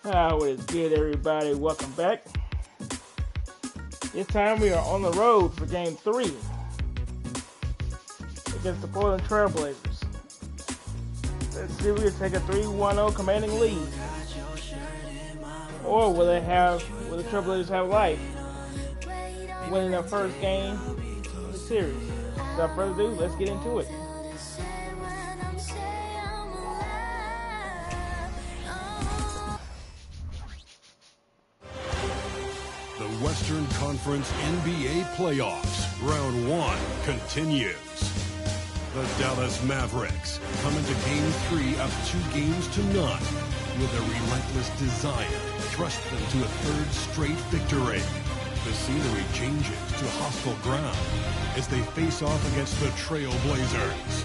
What is good, everybody? Welcome back. This time we are on the road for Game 3 against the Portland Trailblazers. Let's see if we can take a 3-1-0 commanding lead. Or will the Trailblazers have life, winning their first game of the series? Without further ado, let's get into it. The Western Conference NBA Playoffs, Round 1 continues. The Dallas Mavericks come into Game 3 up 2-0 with a relentless desire to thrust them to a third straight victory. The scenery changes to hostile ground as they face off against the Trailblazers.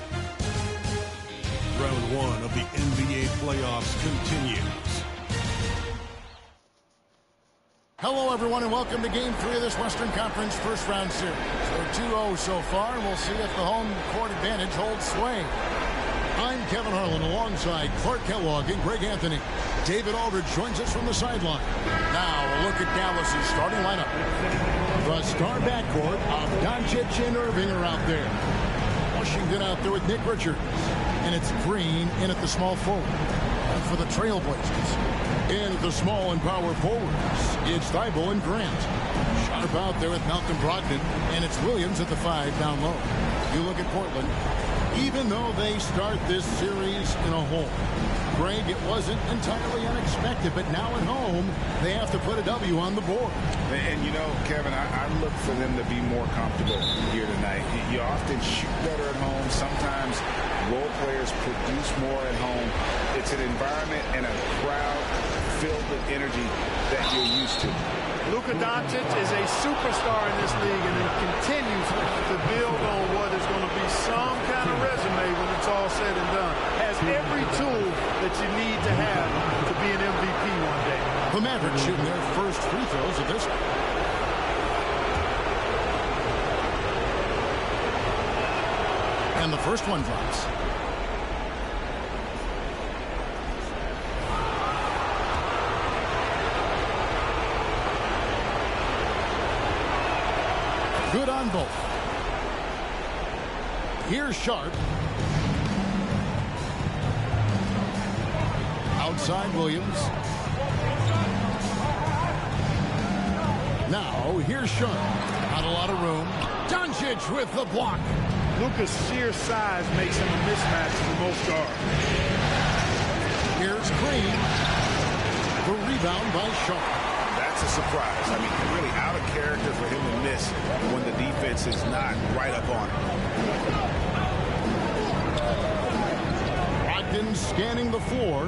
Round 1 of the NBA Playoffs continues. Hello, everyone, and welcome to Game 3 of this Western Conference first round series. So 2-0 so far, and we'll see if the home court advantage holds sway. I'm Kevin Harlan alongside Clark Kellogg and Greg Anthony. David Aldridge joins us from the sideline. Now a look at Dallas's starting lineup. The star backcourt of Doncic and Irving are out there. Washington out there with Nick Richards. And it's Green in at the small forward. And for the Trailblazers, in the small and power forwards, it's Thibault and Grant. Sharp out there with Malcolm Brogdon, and it's Williams at the 5 down low. You look at Portland, even though they start this series in a hole. Greg, it wasn't entirely unexpected, but now at home, they have to put a W on the board. And you know, Kevin, I look for them to be more comfortable here tonight. You often shoot better at home. Sometimes role players produce more at home. It's an environment and a crowd filled with energy that you're used to. Luka Doncic is a superstar in this league, and he continues to build on what is going to be some kind of resume when it's all said and done. Has every tool that you need to have to be an MVP one day. The Mavericks shooting their first free throws of this one. And the first one drops. Good on both. Here's Sharp. Outside Williams. Now here's Sharp. Not a lot of room. Doncic with the block. Luka's sheer size makes him a mismatch for most guards. Here's Green. The rebound by Sharp. That's a surprise. I mean, really out of character for him to miss when the defense is not right up on him. Brogdon scanning the floor.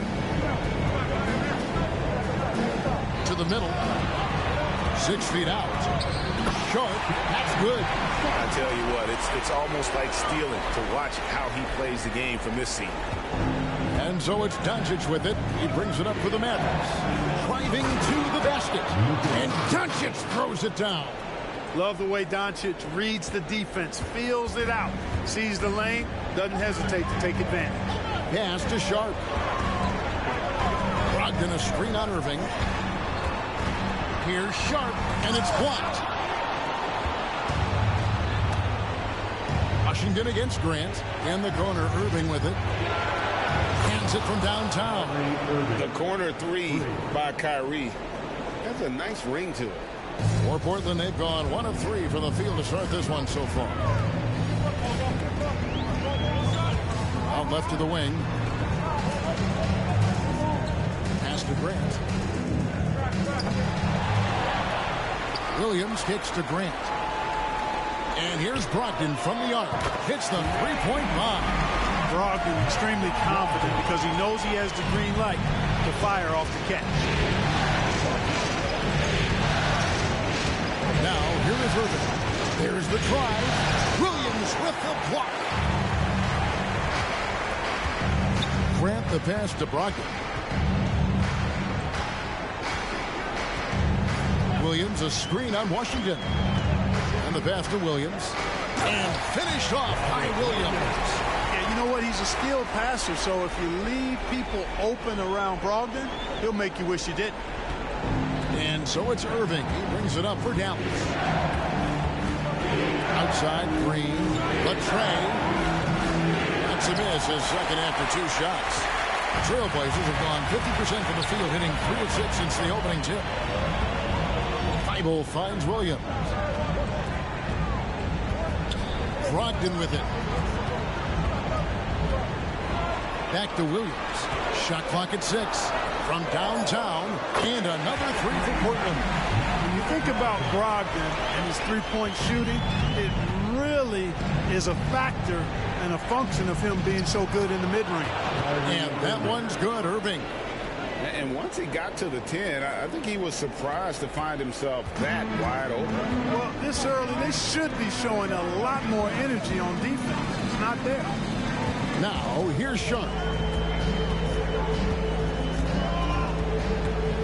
To the middle. 6 feet out. Sharp. That's good. I tell you what, it's almost like stealing to watch how he plays the game from this seat. And so it's Doncic with it. He brings it up for the Mavericks. Driving to the basket. And Doncic throws it down. Love the way Doncic reads the defense, feels it out, sees the lane, doesn't hesitate to take advantage. Pass to Sharp. Brogdon a screen on Irving. Here's Sharp, and it's blocked. Washington against Grant. In the corner, Irving with it. Hands it from downtown. The corner 3 by Kyrie. That's a nice ring to it. For Portland, they've gone 1 of 3 from the field to start this one so far. Out left to the wing. Pass to Grant. Williams kicks to Grant. And here's Brogdon from the arc. Hits the three-point bomb. Brogdon extremely confident because he knows he has the green light to fire off the catch. Now, here is Irving. There's the drive. Williams with the block. Grant the pass to Brogdon. Williams a screen on Washington. And the pass to Williams. And finished off by Williams. Yeah, you you know what? He's a skilled passer, so if you leave people open around Brogdon, he'll make you wish you didn't. And so it's Irving. He brings it up for Dallas. Outside, Green. Latrey. That's a miss. His second after 2 shots. Trailblazers have gone 50% from the field, hitting 3 of 6 since the opening tip. Thibault finds Williams. Brogdon with it. Back to Williams. Shot clock at 6. From downtown, and another 3 for Portland. When you think about Brogdon and his three-point shooting, it really is a factor and a function of him being so good in the mid-range. And that one's good, Irving. And once he got to the 10, I think he was surprised to find himself that wide open. Well, this early, they should be showing a lot more energy on defense. It's not there. Now, here's Sharp.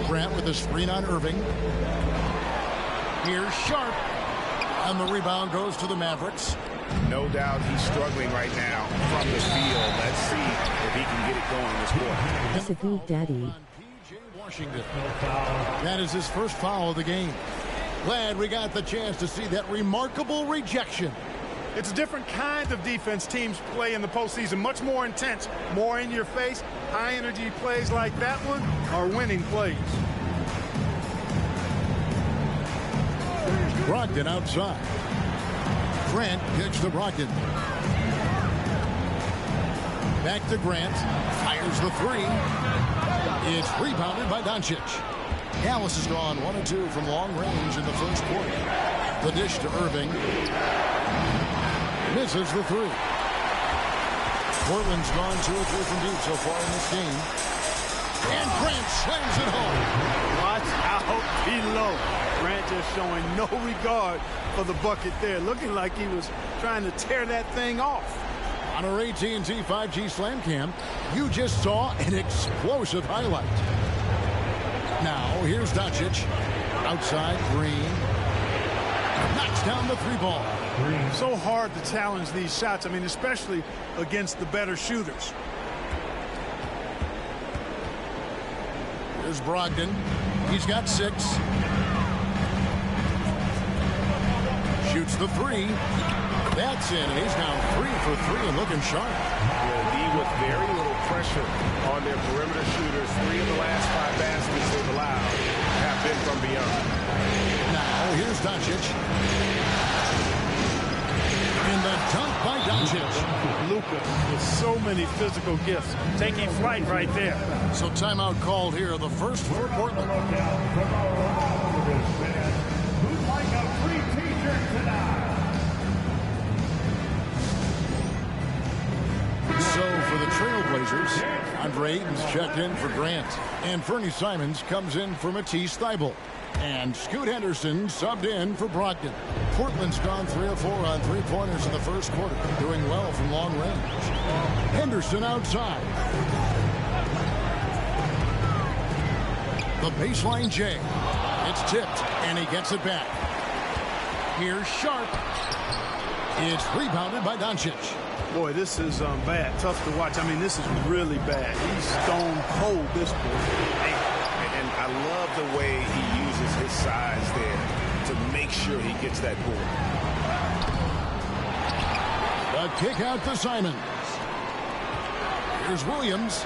Grant with a screen on Irving. Here's Sharp. And the rebound goes to the Mavericks. No doubt he's struggling right now from the field. Let's see if he can get it going this quarter. That's a good daddy. Washington. That is his first foul of the game. Glad we got the chance to see that remarkable rejection. It's a different kind of defense teams play in the postseason. Much more intense, more in your face. High energy plays like that one are winning plays. Brogdon outside. Grant kicks to Brogdon. Back to Grant. Fires the 3. It's rebounded by Doncic. Dallas has gone 1 of 2 from long range in the first quarter. The dish to Irving. Misses the 3. Portland's gone 2 of 3 from deep so far in this game. And Grant slams it home. Watch out below. Grant just showing no regard for the bucket there. Looking like he was trying to tear that thing off. On our AT&T 5G Slam Cam, you just saw an explosive highlight. Now, here's Doncic. Outside, Green. Knocks down the 3-ball. So hard to challenge these shots. I mean, especially against the better shooters. Here's Brogdon. He's got 6. Shoots the 3. That's in, and he's down 3 for 3 and looking sharp. D with very little pressure on their perimeter shooters. 3 of the last 5 baskets they've allowed have been from beyond. Now, here's Doncic. And the dunk by Doncic. Luka with so many physical gifts. Taking flight right there. So timeout called here, the first for Portland. Who'd like a free t-shirt tonight? So for the Trailblazers, Andre Ayton's checked in for Grant. And Fernie Simons comes in for Matisse Thybulle. And Scoot Henderson subbed in for Brogdon. Portland's gone 3 of 4 on 3-pointers in the first quarter, doing well from long range. Henderson outside. The baseline J. It's tipped, and he gets it back. Here's Sharp. It's rebounded by Doncic. Boy, this is bad. Tough to watch. I mean, this is really bad. He's stone cold this boy. And I love the way he uses his size there to make sure he gets that board. The kick out to Simons. Here's Williams.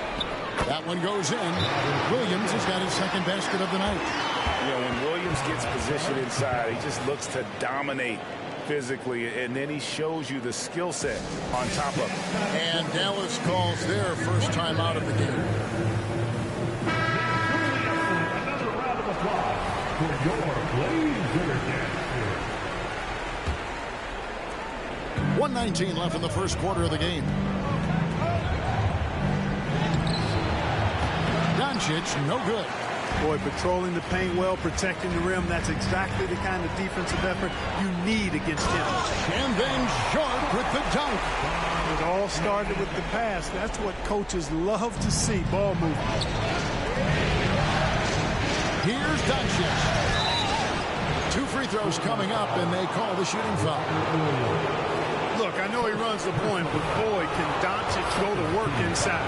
That one goes in. Williams has got his second basket of the night. You know, when Williams gets positioned inside, he just looks to dominate physically, and then he shows you the skill set on top of it. And Dallas calls their first time out of the game. Another round of applause for your Blazers. 1:19 left in the first quarter of the game. Doncic, no good. Boy, patrolling the paint well, protecting the rim. That's exactly the kind of defensive effort you need against him. And then Sharp with the dunk. It all started with the pass. That's what coaches love to see, ball movement. Here's Doncic. 2 free throws coming up, and they call the shooting foul. Look, look, I know he runs the point, but boy, can Doncic go to work inside.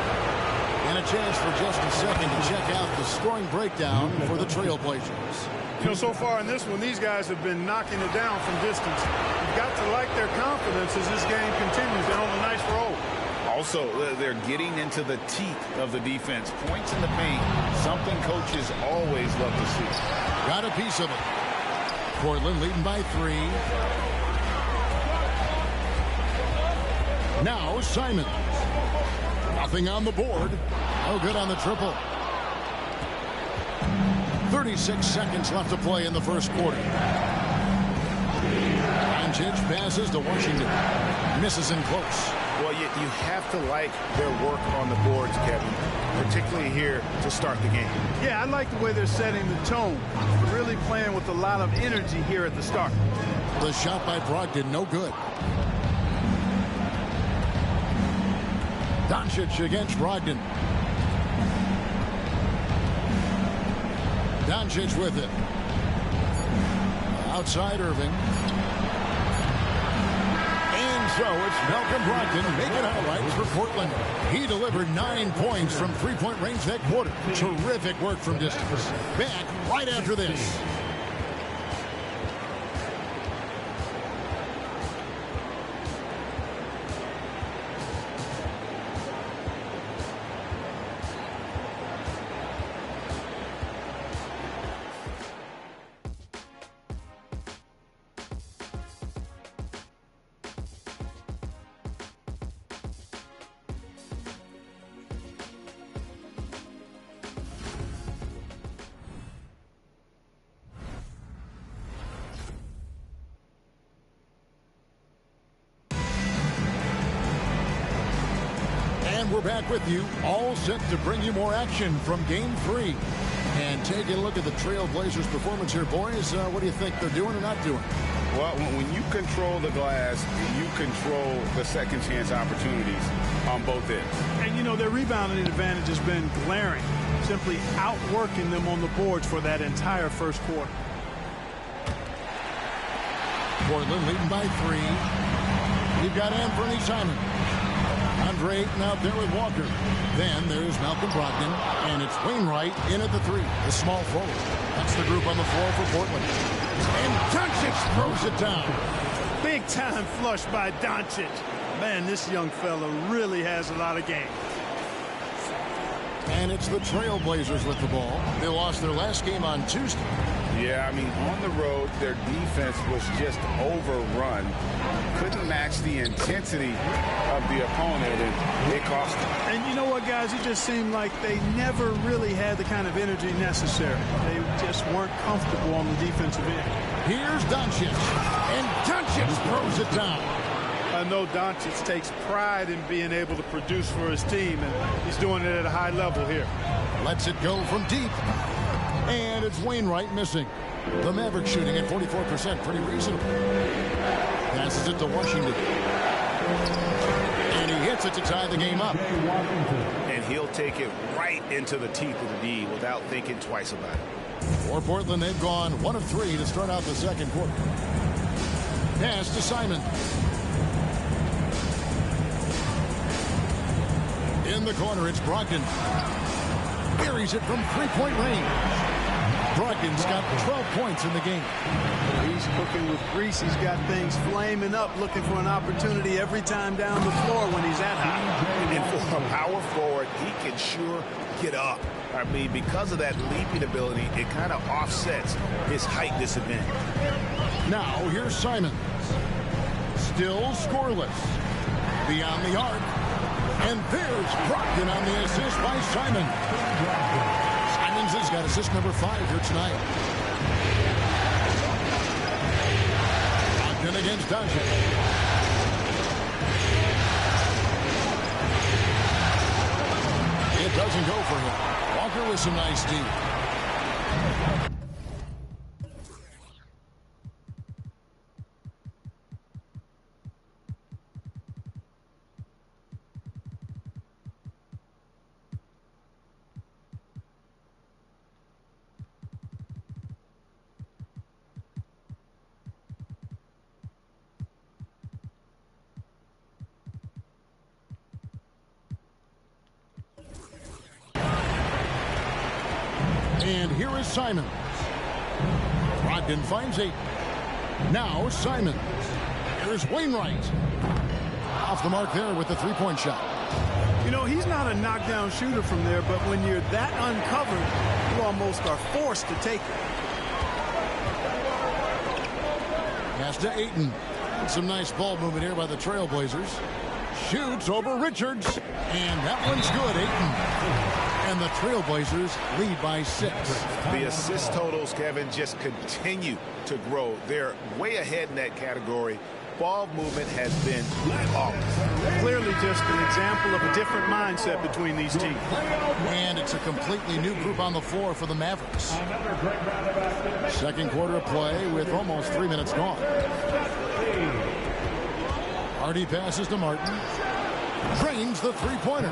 And a chance for just a second to check out the scoring breakdown for the Trailblazers. You know, so far in this one, these guys have been knocking it down from distance. You've got to like their confidence as this game continues. They're on a nice roll. Also, they're getting into the teeth of the defense. Points in the paint, something coaches always love to see. Got a piece of it. Portland leading by 3. Now Simon. Nothing on the board. No good on the triple. 36 seconds left to play in the first quarter. Doncic passes to Washington. Misses in close. Well, you have to like their work on the boards, Kevin, particularly here to start the game. Yeah, I like the way they're setting the tone. Really playing with a lot of energy here at the start. The shot by Brogdon, no good. Doncic against Brogdon. Doncic with it. Outside Irving. And so it's Malcolm Brogdon making highlights for Portland. He delivered 9 points from three-point range that quarter. Terrific work from distance. Back right after this. We're back with you, all set to bring you more action from Game 3. And taking a look at the Trailblazers' performance here, boys, what do you think they're doing or not doing? Well, when you control the glass, you control the second chance opportunities on both ends. And, you know, their rebounding advantage has been glaring, simply outworking them on the boards for that entire first quarter. Portland leading by 3. You've got Anthony Simon. Andre Ayton out there with Walker. Then there's Malcolm Brogdon, and it's Wainwright in at the 3, the small forward. That's the group on the floor for Portland. And Doncic throws it down. Big time flush by Doncic. Man, this young fella really has a lot of game. And it's the Trailblazers with the ball. They lost their last game on Tuesday. Yeah, I mean, on the road, their defense was just overrun. Couldn't match the intensity of the opponent, and it cost them. And you know what, guys? It just seemed like they never really had the kind of energy necessary. They just weren't comfortable on the defensive end. Here's Doncic, and Doncic throws it down. I know Doncic takes pride in being able to produce for his team, and he's doing it at a high level here. Lets it go from deep. And it's Wainwright missing. The Mavericks shooting at 44%, pretty reasonable. Passes it to Washington. And he hits it to tie the game up. And he'll take it right into the teeth of the D without thinking twice about it. For Portland, they've gone 1 of 3 to start out the second quarter. Pass to Simon. In the corner, it's Brogdon. Buries it from three-point range. Brogdon's got 12 points in the game. He's cooking with grease. He's got things flaming up, looking for an opportunity every time down the floor when he's that high. And for a power forward, he can sure get up. I mean, because of that leaping ability, it kind of offsets his height disadvantage. Now, here's Simon. Still scoreless. Beyond the arc. And there's Brogdon on the assist by Simon. Simons has got assist number 5 here tonight. Brogdon against Doncic. It doesn't go for him. Walker with some nice D. And here is Simons. Brogdon finds 8. Now Simons. Here's Wainwright. Off the mark there with the three-point shot. You know, he's not a knockdown shooter from there, but when you're that uncovered, you almost are forced to take it. Pass to Ayton. Some nice ball movement here by the Trailblazers. Shoots over Richards. And that one's good, Ayton. And the Trailblazers lead by 6. The assist totals, Kevin, just continue to grow. They're way ahead in that category. Ball movement has been flawless. Clearly just an example of a different mindset between these teams. And it's a completely new group on the floor for the Mavericks. Second quarter of play with almost 3 minutes gone. Hardy passes to Martin. Drains the three-pointer.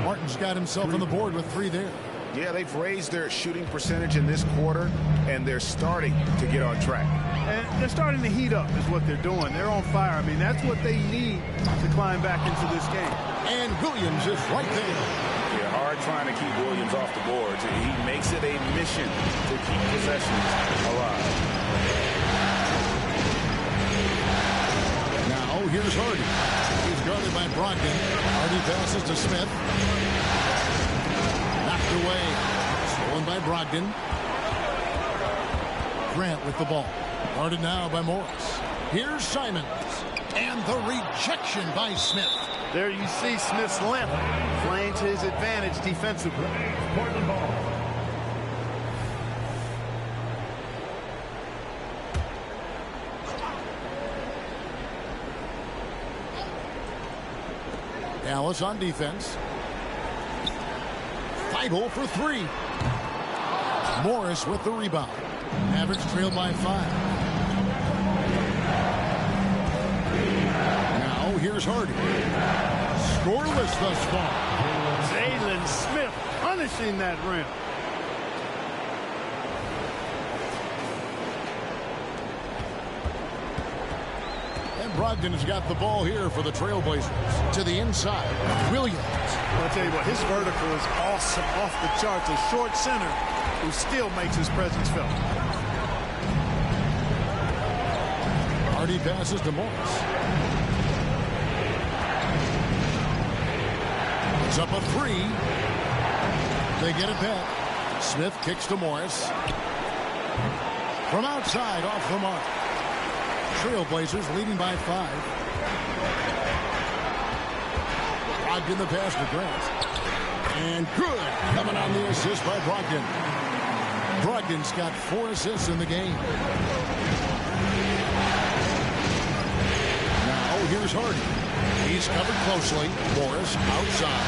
Martin's got himself on the board with 3 there. Yeah, they've raised their shooting percentage in this quarter, and they're starting to get on track. And they're starting to heat up is what they're doing. They're on fire. I mean, that's what they need to climb back into this game. And Williams is right there. Yeah, hard trying to keep Williams off the boards. He makes it a mission to keep possessions alive. Now here's Hardy. He's guarded by Brogdon. Hardy passes to Smith. Knocked away. Stolen by Brogdon. Grant with the ball. Guarded now by Morris. Here's Simons. And the rejection by Smith. There you see Smith's length playing to his advantage defensively. Dallas on defense. Feigl for 3. Morris with the rebound. Mavericks trail by 5. Now here's Hardy. Scoreless thus far. Jalen Smith punishing that rim. And Brogdon has got the ball here for the Trailblazers. To the inside. Williams. I'll tell you what, his vertical is awesome, off the charts. A short center who still makes his presence felt. Hardy passes to Morris. It's up a 3. They get it back. Smith kicks to Morris. From outside, off the mark. Trailblazers leading by 5. Brogdon the pass to Grant. And good. Coming on the assist by Brogdon. Brogdon's got 4 assists in the game. Now here's Hardy. He's covered closely. Morris outside.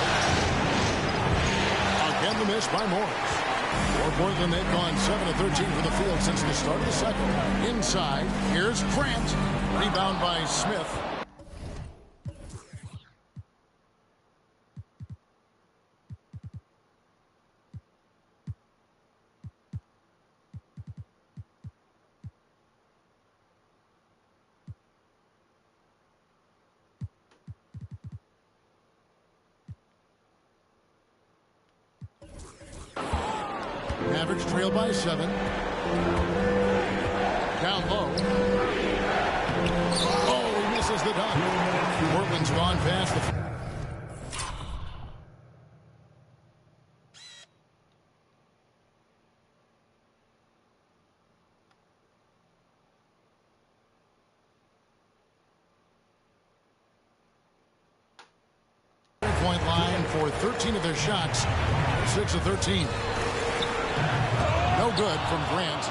Again the miss by Morris. For Portland, they've gone 7 of 13 from the field since the start of the second. Inside, here's Grant. Rebound by Smith. Mavericks trail by 7. Down low. Oh, he misses the dunk. Portland's gone past the... point line for 13 of their shots. 6 of 13. No good from Grant.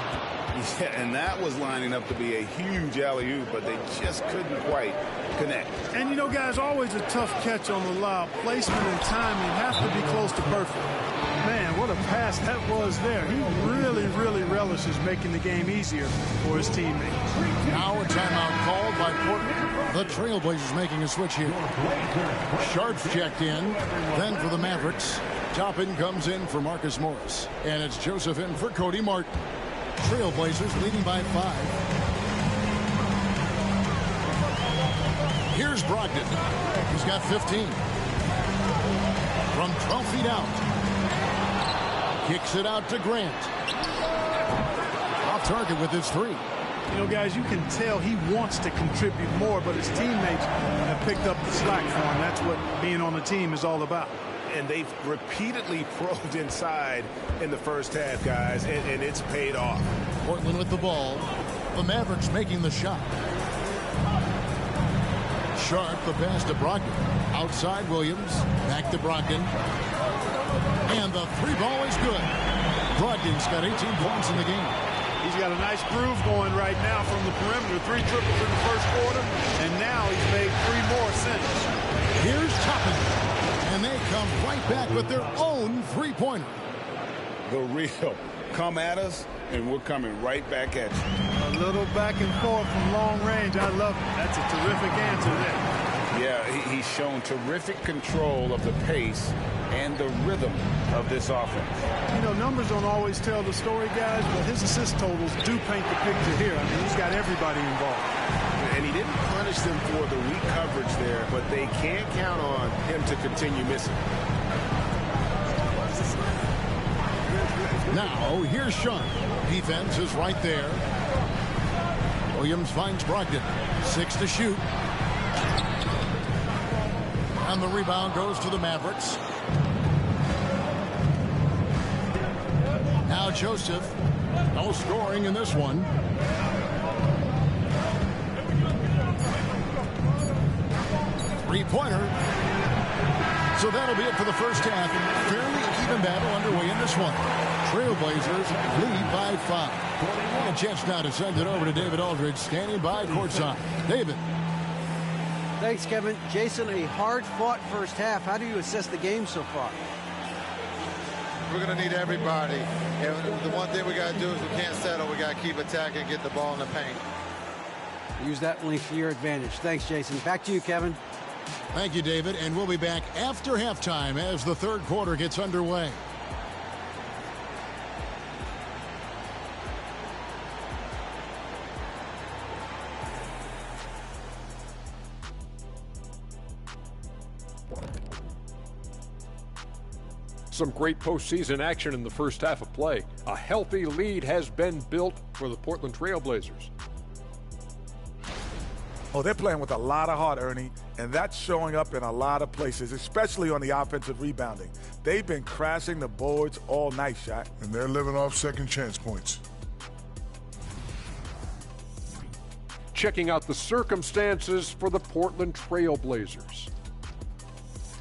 Yeah, and that was lining up to be a huge alley-oop, but they just couldn't quite connect. And you know, guys, always a tough catch on the lob. Placement and timing have to be close to perfect. Man, what a pass that was there. He really, really relishes making the game easier for his teammates. Now a timeout called by Portland. The Trailblazers making a switch here. Sharps checked in. Then for the Mavericks, Toppin comes in for Marcus Morris. And it's Joseph in for Cody Martin. Trailblazers leading by 5. Here's Brogdon. He's got 15. From 12 feet out. Kicks it out to Grant. Off target with his three. You know, guys, you can tell he wants to contribute more, but his teammates have picked up the slack for him. That's what being on the team is all about. And they've repeatedly probed inside in the first half, guys, and it's paid off. Portland with the ball. The Mavericks making the shot. Sharp, the pass to Brogdon. Outside Williams. Back to Brogdon. And the three ball is good. Brogdon's got 18 points in the game. He's got a nice groove going right now from the perimeter. 3 triples in the first quarter, and now he's made 3 more since. Here's Toppin. And they come right back with their own three-pointer. The real. Come at us, and we're coming right back at you. A little back and forth from long range. I love it. That's a terrific answer there. Yeah, he's shown terrific control of the pace and the rhythm of this offense. You know, numbers don't always tell the story, guys, but his assist totals do paint the picture here. I mean, he's got everybody involved. And he didn't punish them for the weak coverage there, but they can't count on him to continue missing. Now, here's Sean. Defense is right there. Williams finds Brogdon. 6 to shoot. And the rebound goes to the Mavericks. Now Joseph. No scoring in this one. Three-pointer. So that'll be it for the first half. Fairly even battle underway in this one. Trailblazers lead by 5. A chance now to send it over to David Aldridge, standing by courtside. David. Thanks, Kevin. Jason, a hard-fought first half. How do you assess the game so far? We're going to need everybody. And the one thing we got to do is we can't settle. We got to keep attacking and get the ball in the paint. Use that length to your advantage. Thanks, Jason. Back to you, Kevin. Thank you, David. And we'll be back after halftime as the third quarter gets underway. Some great postseason action in the first half of play. A healthy lead has been built for the Portland Trailblazers. Oh, they're playing with a lot of heart, Ernie, and that's showing up in a lot of places, especially on the offensive rebounding. They've been crashing the boards all night, Shaq. And they're living off second chance points. Checking out the circumstances for the Portland Trailblazers.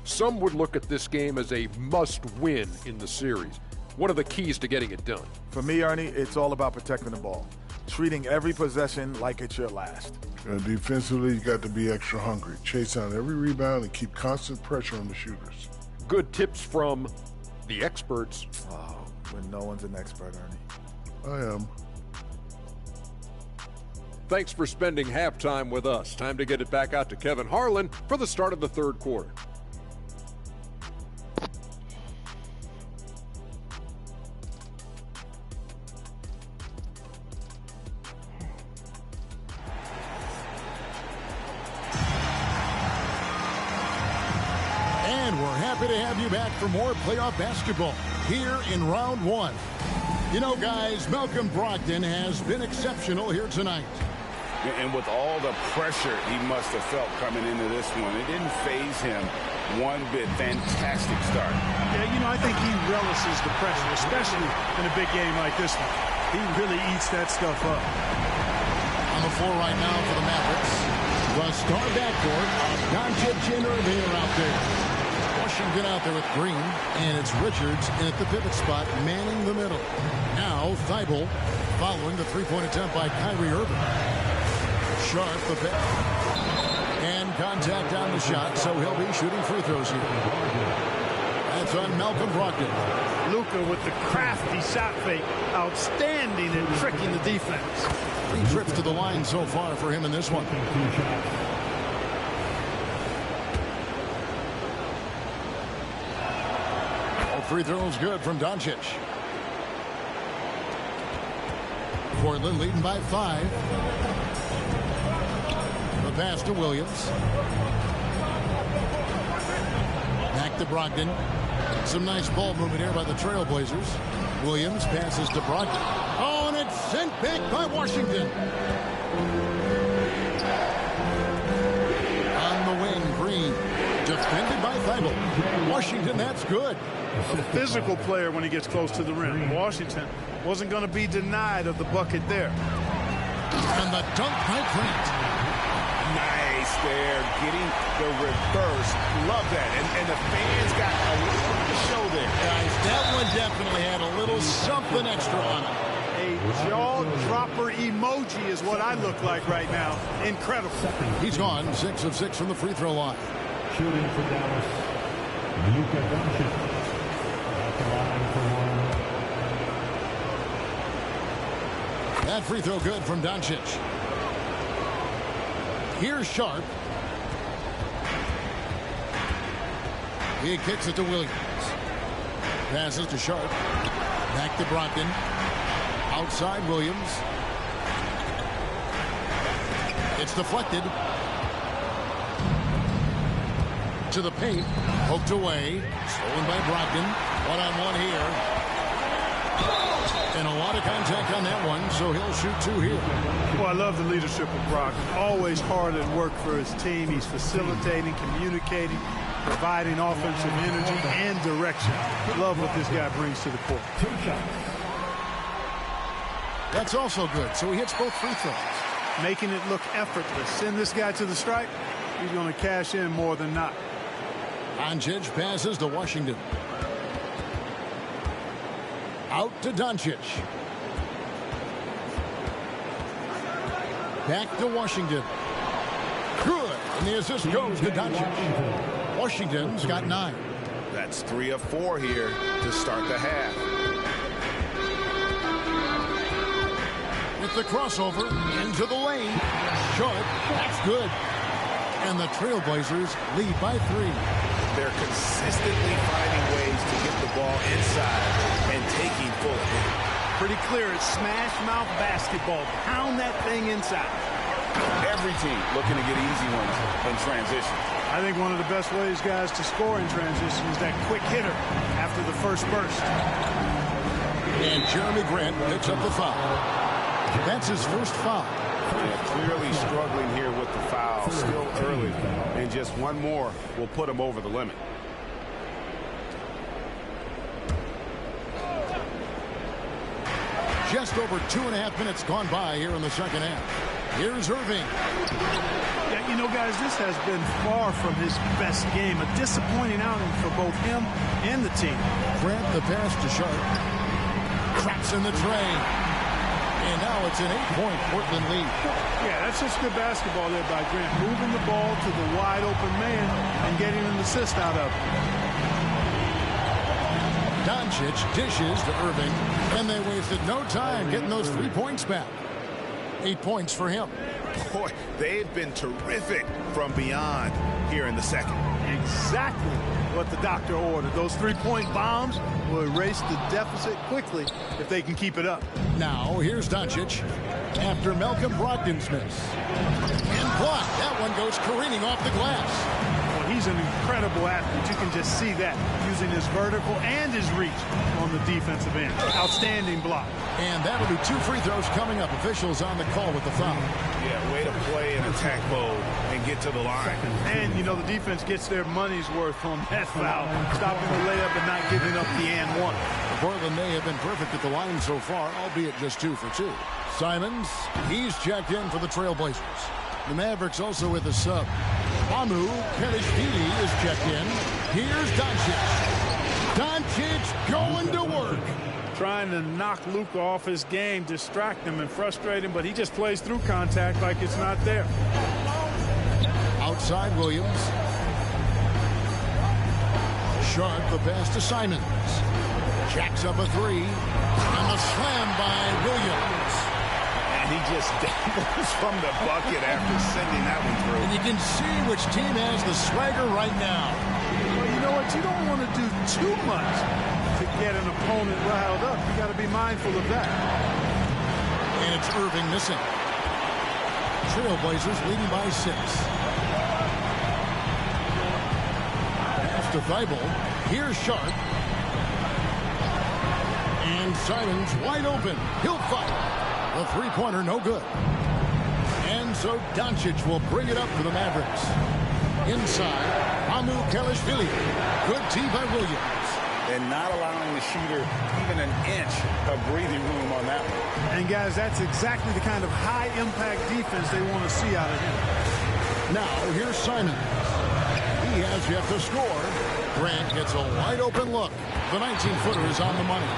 Some would look at this game as a must-win in the series. What are the keys to getting it done? For me, Ernie, it's all about protecting the ball. Treating every possession like it's your last. Defensively, you got to be extra hungry. Chase down every rebound and keep constant pressure on the shooters. Good tips from the experts. Oh, when no one's an expert, Ernie. I am. Thanks for spending halftime with us. Time to get it back out to Kevin Harlan for the start of the third quarter. Happy to have you back for more playoff basketball here in round 1. You know, guys, Malcolm Brogdon has been exceptional here tonight. And with all the pressure he must have felt coming into this one, it didn't faze him one bit. Fantastic start. Yeah, you know, I think he relishes the pressure, especially in a big game like this one. He really eats that stuff up. On the floor right now for the Mavericks, the star backcourt of Doncic and Irving are out there. Washington out there with Green, and it's Richards in at the pivot spot, manning the middle. Now Thibault following the three-point attempt by Kyrie Irving. Sharp the pick. And contact on the shot, so he'll be shooting free throws here. That's on Malcolm Brogdon. Luka with the crafty shot fake. Outstanding at tricking the defense. 3 trips to the line so far for him in this one. Free throws good from Doncic. Portland leading by 5. The pass to Williams. Back to Brogdon. Some nice ball movement here by the Trailblazers. Williams passes to Brogdon. Oh, and it's sent back by Washington. On the wing, Green. Defended by Thibault. Washington, that's good. A physical player when he gets close to the rim. Washington wasn't going to be denied of the bucket there. And the dunk by Grant. Nice there, getting the reverse. Love that. And the fans got a lot to show there. Guys, that one definitely had a little something extra on it. A jaw-dropper emoji is what I look like right now. Incredible. He's gone 6 of 6 from the free throw line. Shooting for Dallas, Luka Doncic. At the line for one. That free throw good from Doncic. Here's Sharp. He kicks it to Williams. Passes to Sharp. Back to Brogdon. Outside Williams. It's deflected. To the paint. Poked away. Stolen by Brogdon. One-on-one here. And a lot of contact on that one, so he'll shoot 2 here. Well, I love the leadership of Brogdon. Always hard at work for his team. He's facilitating, communicating, providing offensive energy and direction. Love what this guy brings to the court. That's also good. So he hits both free throws. Making it look effortless. Send this guy to the stripe. He's going to cash in more than not. Doncic passes to Washington. Out to Doncic. Back to Washington. Good. And the assist goes to Doncic. Washington's got 9. That's 3 of 4 here to start the half. With the crossover into the lane. Short. That's good. And the Trailblazers lead by 3. They're consistently finding ways to get the ball inside and taking full advantage. Pretty clear. It's smash mouth basketball. Pound that thing inside. Every team looking to get easy ones in transition. I think one of the best ways, guys, to score in transition is that quick hitter after the first burst. And Jeremy Grant picks up the foul. That's his first foul. Yeah, clearly struggling here with the foul. Still early. And just one more will put him over the limit. Just over 2.5 minutes gone by here in the second half. Here's Irving. Yeah, you know, guys, this has been far from his best game. A disappointing outing for both him and the team. Grant the pass to Sharp. Traps in the tray. And now it's an 8-point Portland lead. Yeah, that's just good basketball there by Grant. Moving the ball to the wide open man and getting an assist out of it. Doncic dishes to Irving, and they wasted no time getting those 3 points back. 8 points for him. Boy, they've been terrific from beyond here in the second. Exactly what the doctor ordered. Those 3-point bombs will erase the deficit quickly if they can keep it up. Now, here's Doncic after Malcolm Brogdon's miss. And blocked. That one goes careening off the glass. Well, he's an incredible athlete. You can just see that using his vertical and his reach on the defensive end. Outstanding block. And that'll be 2 free throws coming up. Officials on the call with the foul. Yeah, way to play in attack mode and get to the line. And, you know, the defense gets their money's worth on that foul. Stopping the layup and not giving up the and one. Portland may have been perfect at the line so far, albeit just 2 for 2. Simons, he's checked in for the Trailblazers. The Mavericks also with a sub. Amu Perishvili is checked in. Here's Doncic. Doncic going to work. Trying to knock Luka off his game, distract him and frustrate him, but he just plays through contact like it's not there. Outside Williams. Sharp, the pass to Simons. Jacks up a 3. And the slam by Williams. And he just dabbles from the bucket after sending that one through. And you can see which team has the swagger right now. Well, you know what? You don't want to do too much to get an opponent riled up. You got to be mindful of that. And it's Irving missing. Trailblazers leading by 6. Pass to Thibault. Here's Sharp. And Simon's wide open. He'll fire. The three-pointer no good. And so Doncic will bring it up for the Mavericks. Inside, Mamukelashvili. Good tee by Williams. And not allowing the shooter even an inch of breathing room on that one. And guys, that's exactly the kind of high-impact defense they want to see out of him. Now, here's Simon. He has yet to score. Grant gets a wide-open look. The 19-footer is on the money.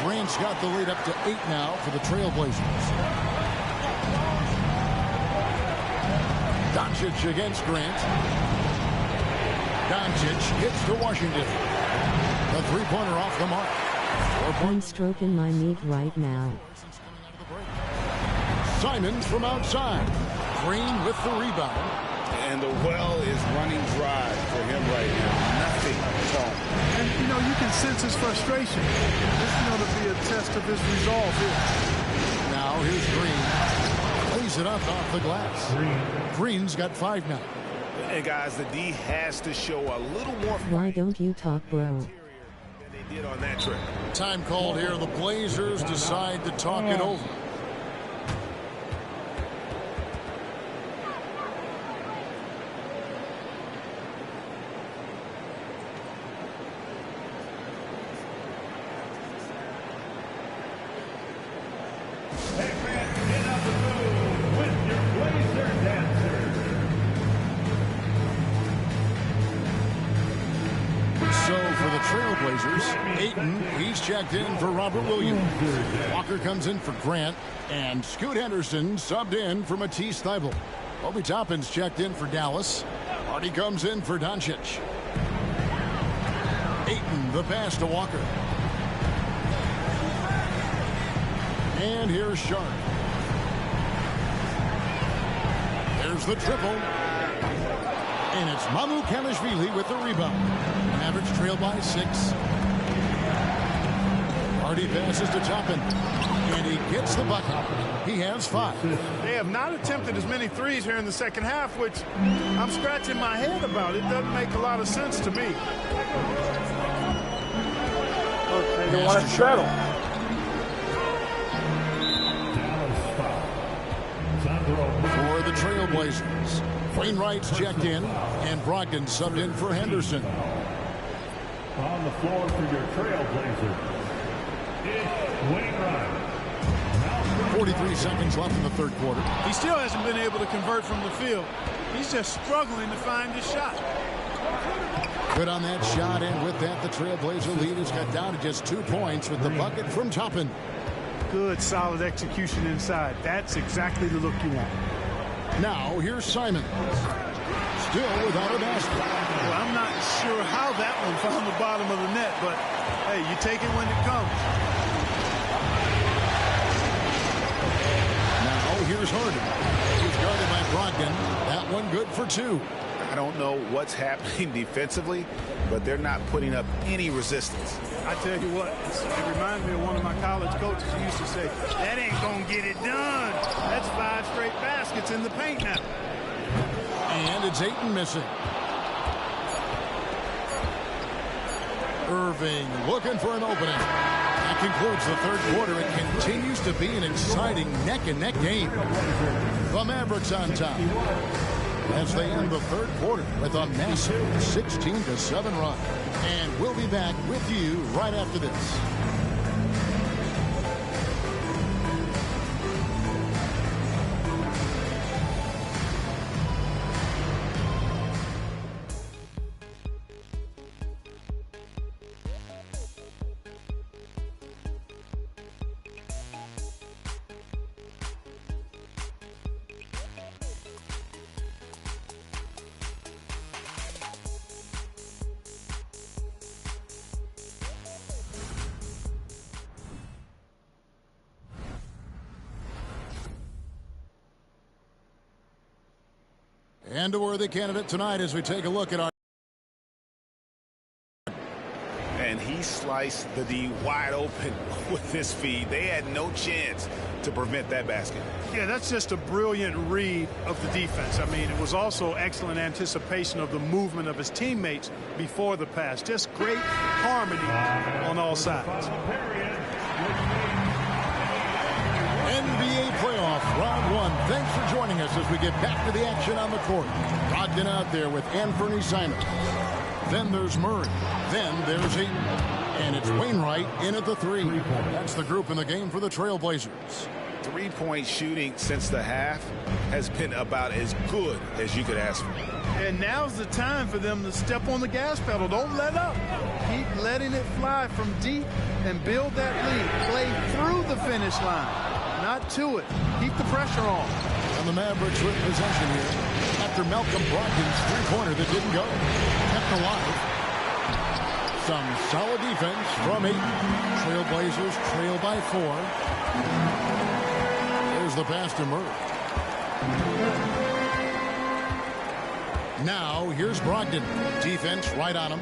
Grant's got the lead up to 8 now for the Trailblazers. Doncic against Grant. Doncic gets to Washington. The three-pointer off the mark. I'm stroking my meat right now. Simons from outside. Green with the rebound. And the well is running dry for him right now. Nothing at all. And, you know, you can sense his frustration. This is going to be a test of his resolve here. Now here's Green. Plays it up off the glass. Green's got 5 now. And, guys, the D has to show a little more. Why don't you talk, bro? They did on that trip. Time called here. The Blazers decide to talk it over. Trailblazers, Ayton, he's checked in for Robert Williams. Walker comes in for Grant, and Scoot Henderson subbed in for Matisse Thybulle. Obi Toppin's checked in for Dallas. Hardy comes in for Doncic. Ayton, the pass to Walker. And here's Sharp. There's the triple. And it's Mamukelashvili with the rebound. Mavericks trail by 6. Hardy passes to Toppin. And he gets the bucket. He has 5. They have not attempted as many threes here in the second half, which I'm scratching my head about. It doesn't make a lot of sense to me. Okay, they want to settle. For the Trailblazers, Wainwright's checked in, and Brogdon subbed in for Henderson. On the floor for your Trailblazers, it's Wainwright. 43 seconds left in the third quarter. He still hasn't been able to convert from the field. He's just struggling to find his shot. Good on that shot, and with that, the Trailblazer lead has got down to just 2 points with the bucket from Toppin. Good, solid execution inside. That's exactly the look you want. Now, here's Simon. Still without a basket. Well, I'm not sure how that one found the bottom of the net, but, hey, you take it when it comes. Now, here's Harden. He's guarded by Brogdon. That one good for 2. I don't know what's happening defensively, but they're not putting up any resistance. I tell you what, it reminds me of one of my college coaches who used to say, that ain't gonna get it done. That's 5 straight baskets in the paint now. And it's Ayton missing. Irving looking for an opening. That concludes the third quarter. It continues to be an exciting neck-and-neck game. The Mavericks on top as they end the third quarter with a massive 16-7 run. And we'll be back with you right after this. And a worthy candidate tonight as we take a look at our. And he he sliced the D wide open with his feed. They had no chance to prevent that basket. Yeah, that's just a brilliant read of the defense. I mean, it was also excellent anticipation of the movement of his teammates before the pass. Just great harmony on all sides. NBA playoff round one. Thanks for joining us as we get back to the action on the court. Brogdon out there with Anthony Simons. Then there's Murray. Then there's Ayton. And it's Wainwright in at the three. That's the group in the game for the Trailblazers. Three-point shooting since the half has been about as good as you could ask for. And now's the time for them to step on the gas pedal. Don't let up. Keep letting it fly from deep and build that lead. Play through the finish line, not to it. Keep the pressure on. And the Mavericks with possession here after Malcolm Brogdon's three-pointer that didn't go. Kept alive. Some solid defense from Ayton. Trailblazers trail by 4. There's the pass to Murray. Now here's Brogdon. Defense right on him.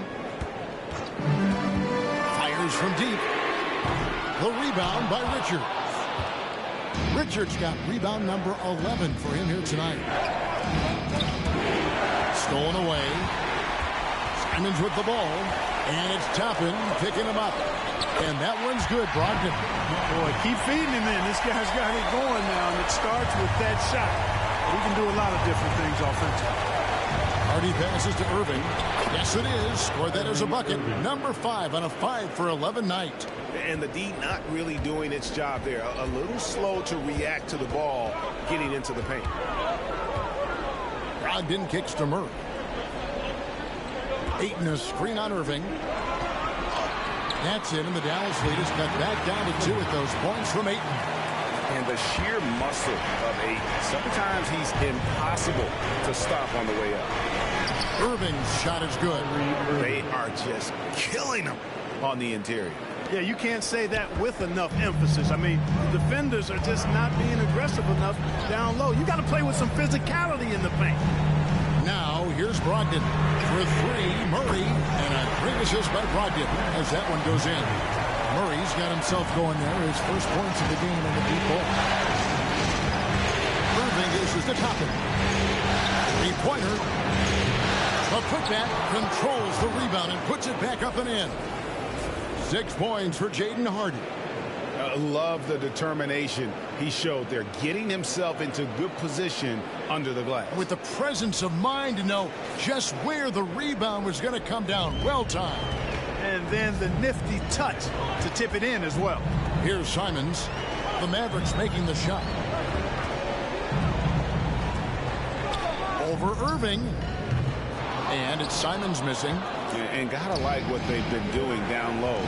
Fires from deep. The rebound by Richards. Richards got rebound number 11 for him here tonight. Stolen away. Simons with the ball. And it's Toppin picking him up. And that one's good, Brogdon. Boy, keep feeding him in. This guy's got it going now, and it starts with that shot. He can do a lot of different things offensively. Hardy passes to Irving. Yes, it is. Scored that as a bucket. Number 5 on a 5 for 11 night. And the D not really doing its job there. A little slow to react to the ball getting into the paint. Brogdon kicks to Murray. Ayton a screen on Irving. That's it, and the Dallas lead is cut back down to 2 with those points from Ayton. And the sheer muscle of Ayton. Sometimes he's impossible to stop on the way up. Irving's shot is good. They are just killing him on the interior. Yeah, you can't say that with enough emphasis. I mean, the defenders are just not being aggressive enough down low. You got to play with some physicality in the paint. Now, here's Brogdon for 3. Murray, and a great assist by Brogdon as that one goes in. Murray's got himself going there. His first points of the game in the deep ball. Irving is the top. 3-pointer. The putback controls the rebound and puts it back up and in. 6 points for Jaden Hardy. Love the determination he showed there, getting himself into good position under the glass. With the presence of mind to know just where the rebound was going to come down. Well timed. And then the nifty touch to tip it in as well. Here's Simons. The Mavericks making the shot. Over Irving. And it's Simons missing. And gotta like what they've been doing down low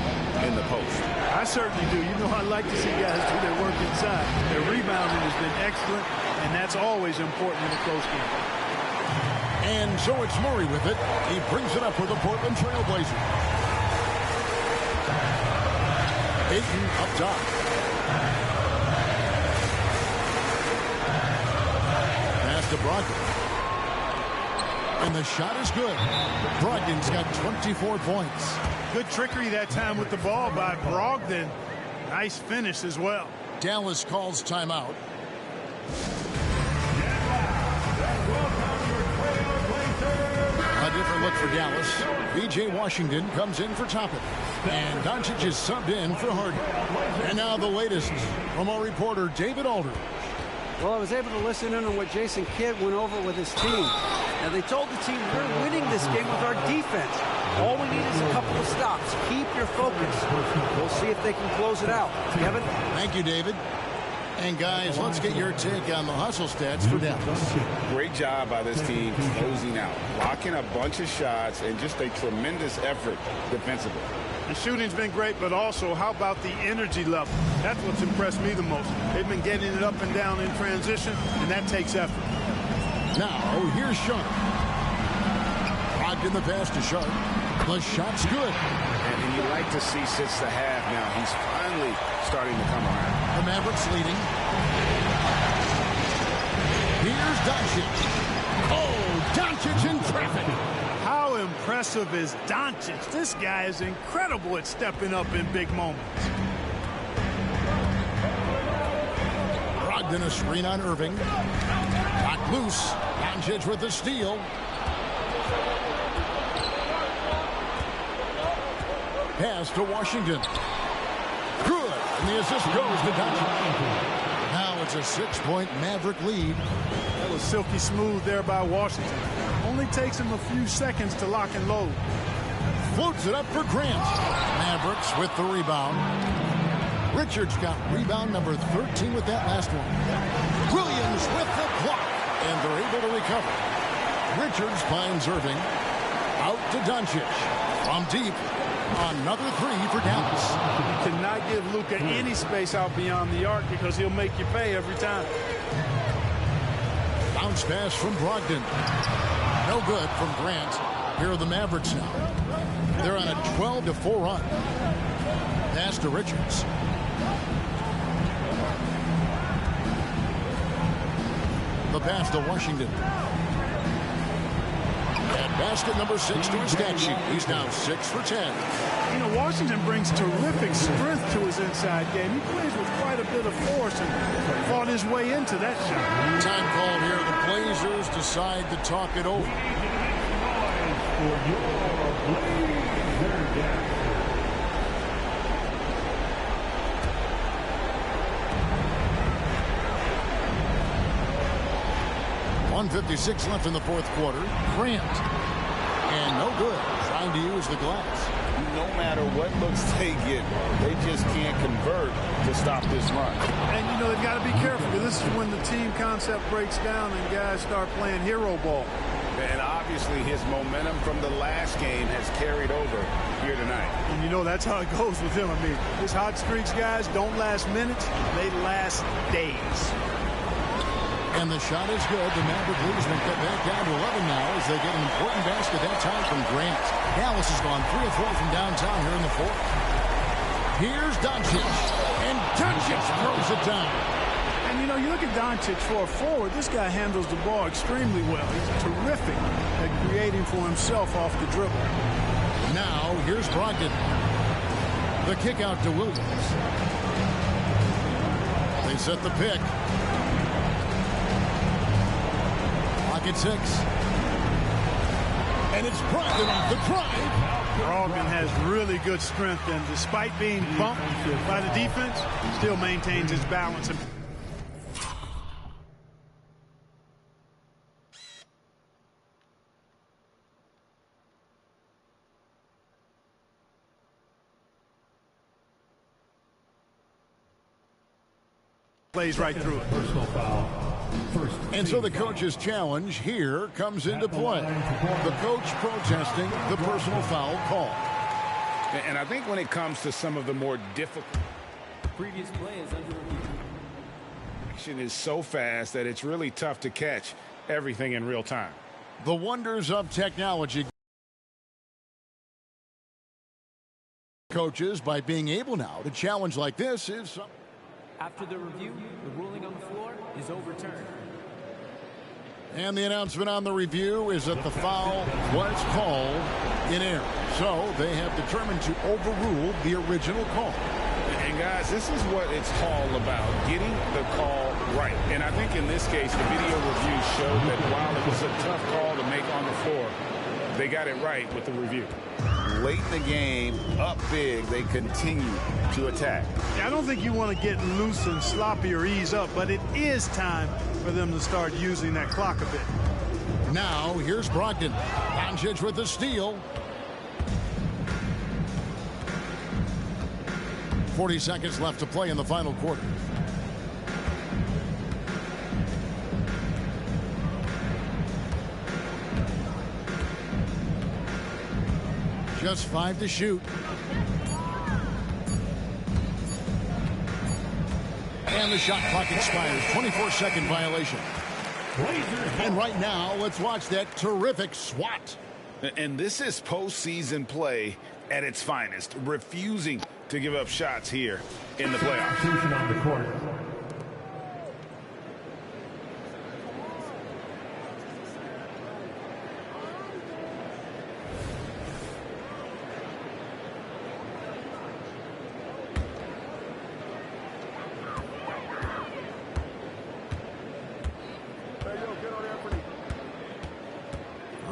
in the post. I certainly do. You know, I like to see guys do their work inside. Their rebounding has been excellent, and that's always important in a close game. And so it's Murray with it. He brings it up for the Portland Trailblazers. Ayton up top. Pass to Brogdon. And the shot is good. Brogdon's got 24 points. Good trickery that time with the ball by Brogdon. Nice finish as well. Dallas calls timeout. A different look for Dallas. B.J. Washington comes in for Toppin. And Doncic is subbed in for Harden. And now the latest from our reporter, David Aldridge. Well, I was able to listen in on what Jason Kidd went over with his team. Now, they told the team, we're winning this game with our defense. All we need is a couple of stops. Keep your focus. We'll see if they can close it out. Kevin? Thank you, David. And, guys, let's get your take on the hustle stats for Dallas. Great job by this team closing out. Blocking a bunch of shots and just a tremendous effort defensively. The shooting's been great, but also how about the energy level? That's what's impressed me the most. They've been getting it up and down in transition, and that takes effort. Now, here's Sharp. Brogdon the pass to Sharp. The shot's good. And you like to see since the half now, he's finally starting to come around. The Mavericks leading. Here's Doncic. Oh, Doncic in traffic. How impressive is Doncic? This guy is incredible at stepping up in big moments. Brogdon a screen on Irving. Got loose. Doncic with the steal. Pass to Washington. Good. And the assist goes to Doncic. Now it's a 6-point Maverick lead. That was silky smooth there by Washington. Only takes him a few seconds to lock and load. Floats it up for Grant. Mavericks with the rebound. Richards got rebound number 13 with that last one. Williams with the block. And they're able to recover. Richards finds Irving. Out to Doncic. From deep. Another three for Dallas. You cannot give Luka any space out beyond the arc because he'll make you pay every time. Bounce pass from Brogdon. No good from Grant. Here are the Mavericks now. They're on a 12-4 run. Pass to Richards. The pass to Washington. And basket number 6 to his stat sheet. He's now 6 for 10. You know, Washington brings terrific strength to his inside game. He plays with quite a bit of force and fought his way into that shot. Time called here. The Blazers decide to talk it over. .156 left in the fourth quarter. Grant. And no good. Trying to use the glass. No matter what looks they get, they just can't convert to stop this run. And, you know, they've got to be careful because this is when the team concept breaks down and guys start playing hero ball. And obviously his momentum from the last game has carried over here tonight. And, you know, that's how it goes with him. I mean, his hot streaks, guys, don't last minutes. They last days. And the shot is good. The Maverick leaders will cut back down to 11 now as they get an important basket that time from Grant. Dallas has gone 3 of 4 from downtown here in the fourth. Here's Doncic. And Doncic throws it down. And, you know, you look at Doncic for a forward, this guy handles the ball extremely well. He's terrific at creating for himself off the dribble. Now, here's Brogdon. The kick out to Williams. They set the pick. At 6. And it's Brogdon off the drive. Brogdon has really good strength, and despite being bumped by the defense, still maintains his balance. Plays right through it. Personal foul. And so the coach's challenge here comes into play. The coach protesting the personal foul call. And I think when it comes to some of the more difficult previous play is under review. Action is so fast that it's really tough to catch everything in real time. The wonders of technology. Coaches, by being able now to challenge like this is... After the review, the ruling on the floor is overturned. And the announcement on the review is that the foul was called in error. So they have determined to overrule the original call. And guys, this is what it's all about, getting the call right. And I think in this case, the video review showed that while it was a tough call to make on the floor, they got it right with the review. Late in the game, up big, they continue to attack. I don't think you want to get loose and sloppy or ease up, but it is time for them to start using that clock a bit. Now, here's Brogdon. Doncic with the steal. 40 seconds left to play in the final quarter. Just 5 to shoot. And the shot clock expires. 24-second violation. And right now, let's watch that terrific swat. And this is postseason play at its finest, refusing to give up shots here in the playoffs. On the court.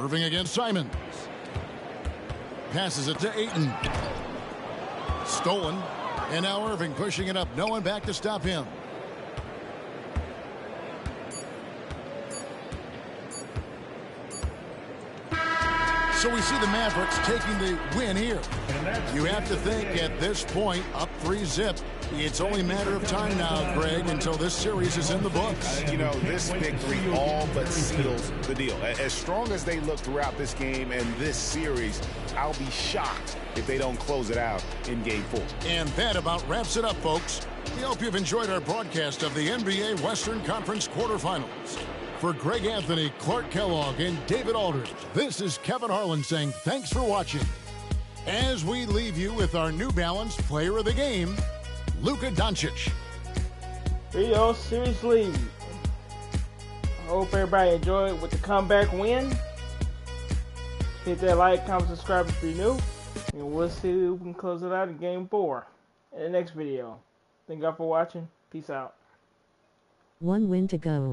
Irving against Simons. Passes it to Ayton. Stolen. And now Irving pushing it up. No one back to stop him. So we see the Mavericks taking the win here. You have to think at this point, up 3-0. It's only a matter of time now, Greg, until this series is in the books. You know, this victory all but seals the deal. As strong as they look throughout this game and this series, I'll be shocked if they don't close it out in Game 4. And that about wraps it up, folks. We hope you've enjoyed our broadcast of the NBA Western Conference quarterfinals. For Greg Anthony, Clark Kellogg, and David Aldridge, this is Kevin Harlan saying thanks for watching. As we leave you with our New Balance Player of the Game, Luka Doncic. Video series lead. I hope everybody enjoyed with the comeback win. Hit that like, comment, subscribe if you're new. And we'll see if we can close it out in Game 4 in the next video. Thank y'all for watching. Peace out. 1 win to go.